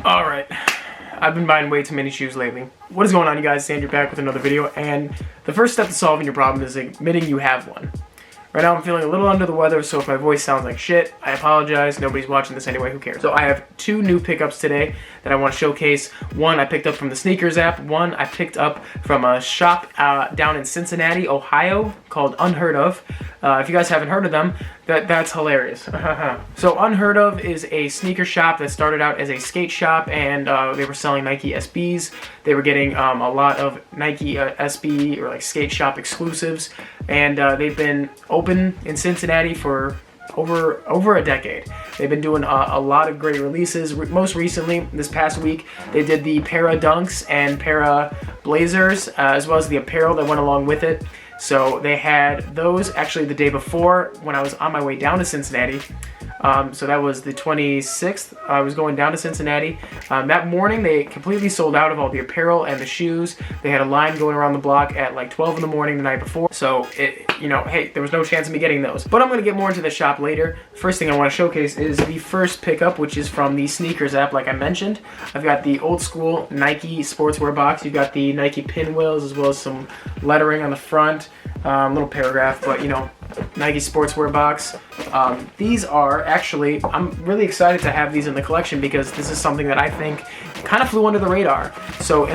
Alright, I've been buying way too many shoes lately. What is going on, you guys? It's Andrew back with another video, and the first step to solving your problem is admitting you have one. Right now I'm feeling a little under the weather, so if my voice sounds like shit, I apologize. Nobody's watching this anyway, who cares? So I have two new pickups today that I want to showcase. One I picked up from the Sneakers app. One I picked up from a shop down in Cincinnati, Ohio called UnHeardOf. If you guys haven't heard of them, that's hilarious. So UnHeardOf is a sneaker shop that started out as a skate shop, and they were selling Nike SBs. They were getting a lot of Nike SB or like skate shop exclusives, and they've been open in Cincinnati for over a decade. They've been doing a lot of great releases. Most recently, this past week, they did the Para Dunks and Para Blazers, as well as the apparel that went along with it. So they had those actually the day before when I was on my way down to Cincinnati. So that was the 26th. I was going down to Cincinnati. That morning they completely sold out of all the apparel and the shoes. They had a line going around the block at like 12 in the morning the night before. So, hey, there was no chance of me getting those. But I'm going to get more into the shop later. First thing I want to showcase is the first pickup, which is from the Sneakers app, like I mentioned. I've got the old school Nike sportswear box. You've got the Nike pinwheels as well as some lettering on the front. Little paragraph, but Nike sportswear box. These are actually, I'm really excited to have these in the collection because this is something that I think kind of flew under the radar. So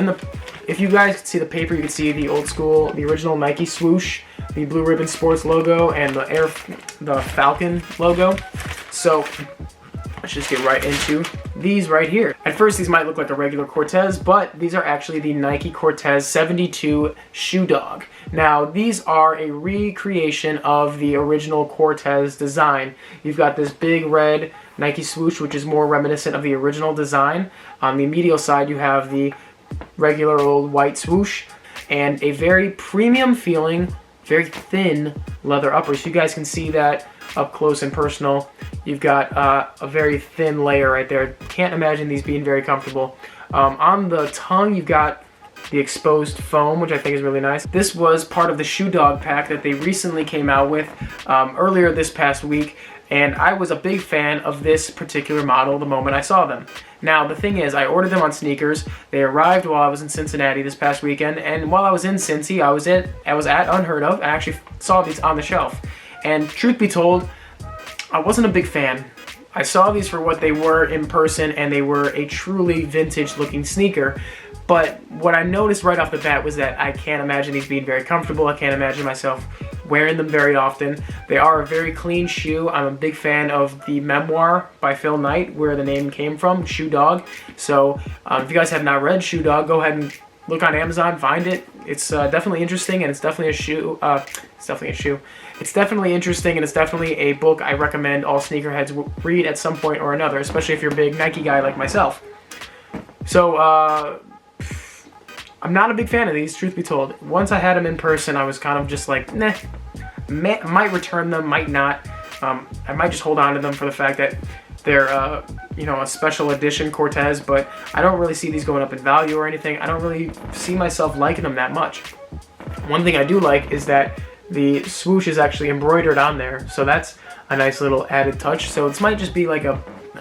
if you guys could see the paper, you can see the old school, the original Nike swoosh, the Blue Ribbon Sports logo, and the Falcon logo. So let's just get right into these right here. At first, these might look like a regular Cortez, but these are actually the Nike Cortez 72 Shoe Dog. Now, these are a recreation of the original Cortez design. You've got this big red Nike swoosh, which is more reminiscent of the original design. On the medial side, you have the regular old white swoosh and a very premium feeling, very thin leather upper. So you guys can see that up close and personal. You've got a very thin layer right there. Can't imagine these being very comfortable. On the tongue, you've got the exposed foam, which I think is really nice. This was part of the Shoe Dog pack that they recently came out with earlier this past week, and I was a big fan of this particular model the moment I saw them. Now, the thing is, I ordered them on Sneakers. They arrived while I was in Cincinnati this past weekend, and while I was in Cincy, I was at UnHeardOf. I actually saw these on the shelf, and truth be told, I wasn't a big fan. I saw these for what they were in person, and they were a truly vintage-looking sneaker. But what I noticed right off the bat was that I can't imagine these being very comfortable. I can't imagine myself wearing them very often. They are a very clean shoe. I'm a big fan of the memoir by Phil Knight, where the name came from, Shoe Dog. So if you guys have not read Shoe Dog, go ahead and look on Amazon, find it. It's definitely interesting, and it's definitely a shoe. It's definitely interesting, and it's definitely a book I recommend all sneakerheads read at some point or another, especially if you're a big Nike guy like myself. So, I'm not a big fan of these, truth be told. Once I had them in person, I was kind of just like, nah. Might return them, might not. I might just hold on to them for the fact that they're, a special edition Cortez, but I don't really see these going up in value or anything. I don't really see myself liking them that much. One thing I do like is that the swoosh is actually embroidered on there, so that's a nice little added touch. So this might just be like an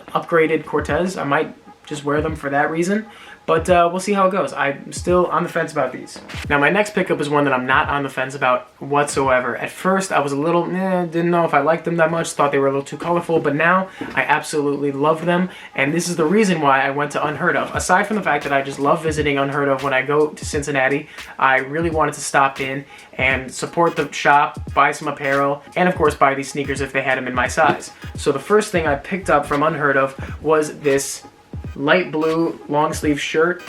upgraded Cortez. I might just wear them for that reason, but we'll see how it goes. I'm still on the fence about these. Now, my next pickup is one that I'm not on the fence about whatsoever. At first, I was a little, didn't know if I liked them that much, thought they were a little too colorful, but now I absolutely love them, and this is the reason why I went to UnHeardOf. Aside from the fact that I just love visiting UnHeardOf when I go to Cincinnati, I really wanted to stop in and support the shop, buy some apparel, and of course buy these sneakers if they had them in my size. So the first thing I picked up from UnHeardOf was this light blue long sleeve shirt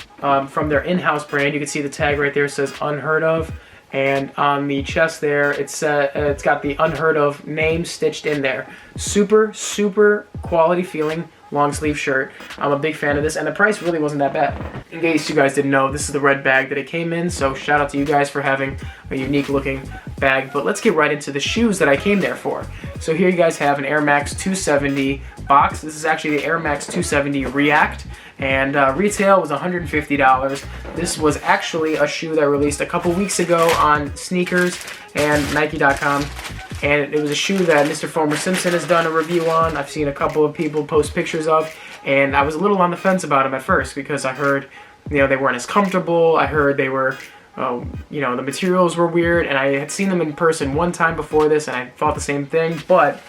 from their in-house brand. You can see the tag right there says UnHeardOf, and on the chest there it's got the UnHeardOf name stitched in there. Super quality feeling long sleeve shirt. I'm a big fan of this, and the price really wasn't that bad. In case you guys didn't know, this is the red bag that it came in, so shout out to you guys for having a unique looking bag. But let's get right into the shoes that I came there for. So here you guys have an Air Max 270 box. This is actually the Air Max 270 React, and retail was $150. This was actually a shoe that released a couple weeks ago on Sneakers and Nike.com. and it was a shoe that Mr. Foamer Simpson has done a review on. I've seen a couple of people post pictures of, and I was a little on the fence about them at first because I heard, you know, they weren't as comfortable. I heard they were, you know, the materials were weird, and I had seen them in person one time before this, and I thought the same thing. But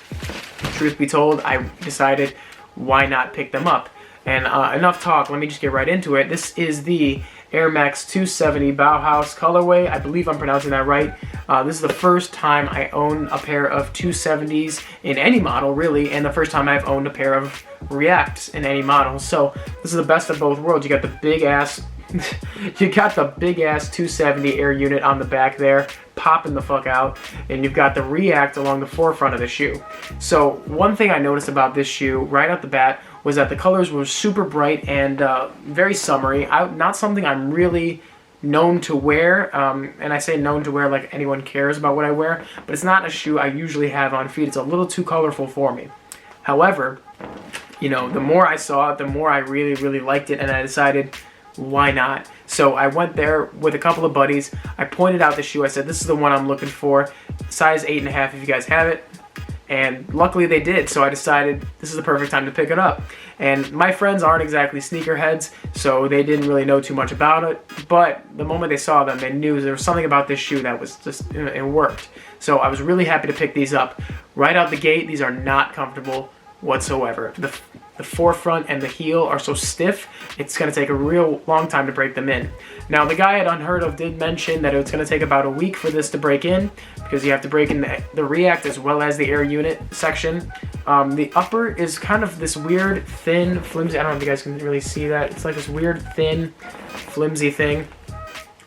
truth be told, I decided, why not pick them up? And enough talk, let me just get right into it. This is the Air Max 270 Bauhaus colorway. I believe I'm pronouncing that right. This is the first time I own a pair of 270s in any model, really, and the first time I've owned a pair of Reacts in any model. So this is the best of both worlds. You got the big ass you got the big ass 270 air unit on the back there, popping the fuck out, and you've got the React along the forefront of the shoe. So one thing I noticed about this shoe right out the bat was that the colors were super bright and very summery. Not something I'm really known to wear, and I say known to wear like anyone cares about what I wear, but it's not a shoe I usually have on feet. It's a little too colorful for me. However, you know, the more I saw it, the more I really liked it, and I decided, why not? So I went there with a couple of buddies. I pointed out the shoe. I said, this is the one I'm looking for, size 8.5 if you guys have it. And luckily they did, so I decided this is the perfect time to pick it up. And my friends aren't exactly sneakerheads, so they didn't really know too much about it, but the moment they saw them, they knew there was something about this shoe that was just, it worked. So I was really happy to pick these up. Right out the gate, these are not comfortable whatsoever. The forefront and the heel are so stiff, it's going to take a real long time to break them in. Now, the guy at Unheard Of did mention that it's going to take about a week for this to break in, because you have to break in the React as well as the air unit section. The upper is kind of this weird, thin, flimsy, I don't know if you guys can really see that. It's like this weird, thin, flimsy thing.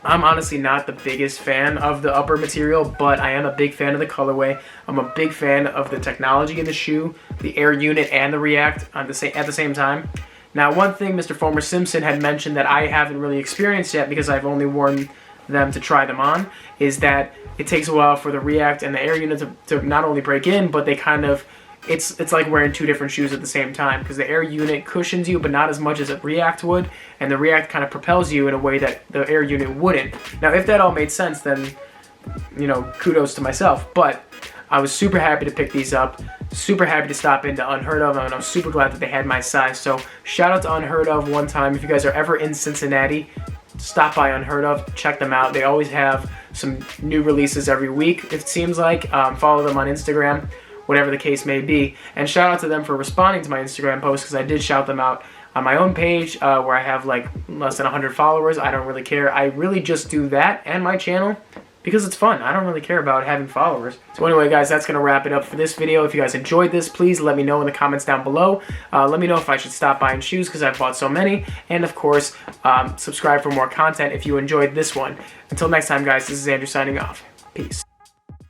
I'm honestly not the biggest fan of the upper material, but I am a big fan of the colorway. I'm a big fan of the technology in the shoe, the air unit and the React at the same time. Now, one thing Mr. Foamer Simpson had mentioned that I haven't really experienced yet, because I've only worn them to try them on, is that it takes a while for the React and the air unit to not only break in, but they kind of, it's like wearing two different shoes at the same time, because the air unit cushions you, but not as much as a React would, and the React kind of propels you in a way that the air unit wouldn't. Now, if that all made sense, then, you know, kudos to myself. But I was super happy to pick these up, super happy to stop into Unheard Of, and I'm super glad that they had my size. So shout out to Unheard Of one time. If you guys are ever in Cincinnati, stop by Unheard Of, check them out. They always have some new releases every week, it seems like. Follow them on Instagram, whatever the case may be. And shout out to them for responding to my Instagram post, because I did shout them out on my own page, where I have like less than 100 followers. I don't really care. I really just do that and my channel because it's fun. I don't really care about having followers. So anyway, guys, that's going to wrap it up for this video. If you guys enjoyed this, please let me know in the comments down below. Let me know if I should stop buying shoes, because I've bought so many. And of course, subscribe for more content if you enjoyed this one. Until next time, guys, this is Andrew signing off. Peace.